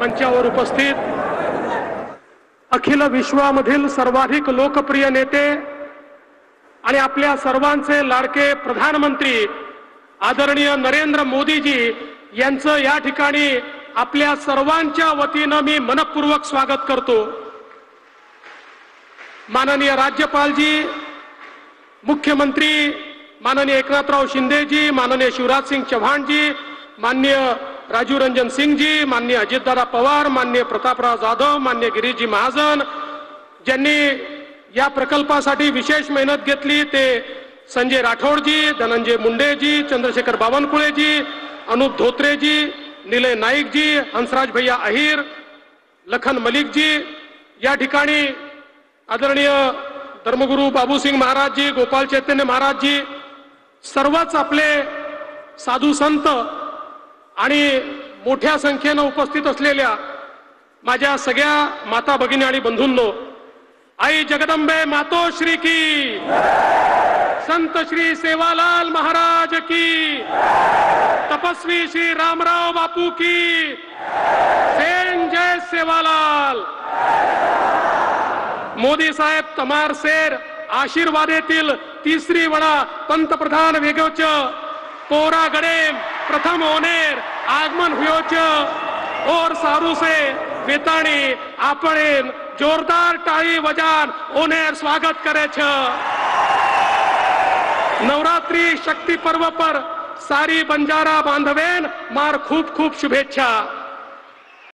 मंचावर उपस्थित अखिल विश्वामधील सर्वाधिक लोकप्रिय नेते आणि आपल्या सर्वांचे लाडके प्रधानमंत्री आदरणीय नरेंद्र मोदीजी यांचं या ठिकाणी आपल्या सर्वांच्या वतीनं मी मनपूर्वक स्वागत करतो। माननीय राज्यपालजी, मुख्यमंत्री माननीय एकनाथराव शिंदेजी, माननीय शिवराज सिंग चौहानजी, माननीय राजीव रंजन सिंहजी, माननीय अजितदादा पवार, माननीय प्रतापराव जाधव, माननीय गिरीशजी महाजन, ज्यांनी या प्रकल्पासाठी विशेष मेहनत घेतली ते संजय राठोडजी, धनंजय मुंडेजी, चंद्रशेखर बावनकुळेजी, अनूप धोत्रेजी, निलय नाईकजी, हंसराज भैया अहिर, लखन मलिकजी, या ठिकाणी आदरणीय धर्मगुरु बाबूसिंग महाराजजी, गोपाल चैतन्य महाराजजी, सर्वच आपले साधू संत आणि मोठ्या संख्येने उपस्थित असलेल्या माझ्या सगळ्या माता भगिनी आणि बंधूंनो, आई जगदंबे मातोश्री की, संत श्री सेवालाल महाराज की, तपस्वी श्री रामराव बापू की, जय सेवालाल। मोदी साहेब तमार सेर आशीर्वादेतील तिसरी वडा पंतप्रधान वेगोच पोरा गडेम प्रथम होनेर आगमन हुयोच और सारू से वेताणी आपण जोरदार टाळी वजान ओनेर स्वागत करे छ। नवरात्रि शक्ति पर्व पर सारी बंजारा बांधवेन मार खूप खूप शुभेच्छा।